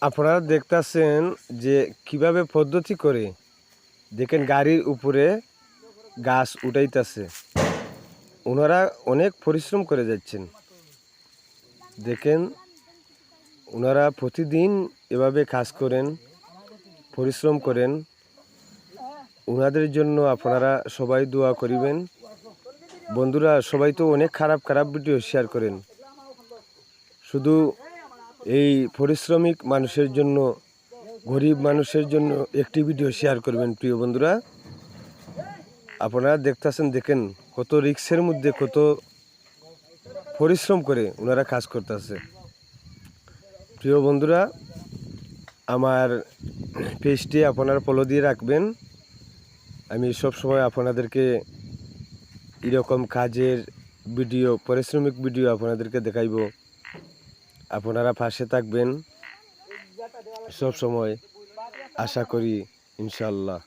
আপনারা দেখতেছেন যে কিভাবে পদ্ধতি করে দেখেন গাড়ির উপরে গাছ উঠাইতেছে। ওনারা অনেক পরিশ্রম করে যাচ্ছেন। দেখেন ওনারা প্রতিদিন এভাবে কাজ করেন, পরিশ্রম করেন। ওনাদের জন্য আপনারা সবাই দোয়া করিবেন। বন্ধুরা, সবাই তো অনেক খারাপ খারাপ ভিডিও শেয়ার করেন। শুধু এই পরিশ্রমিক মানুষের জন্য, গরিব মানুষের জন্য একটি ভিডিও শেয়ার করবেন প্রিয় বন্ধুরা। আপনারা দেখতেছেন, দেখেন কত রিক্সের মধ্যে কত পরিশ্রম করে ওনারা কাজ করতেছে। প্রিয় বন্ধুরা, আমার পেজটি আপনারা ফলো দিয়ে রাখবেন। আমি সবসময় আপনাদেরকে এরকম কাজের ভিডিও, পরিশ্রমিক ভিডিও আপনাদেরকে দেখাইব। আপনারা পাশে থাকবেন সব সময়, আশা করি ইনশাল্লাহ।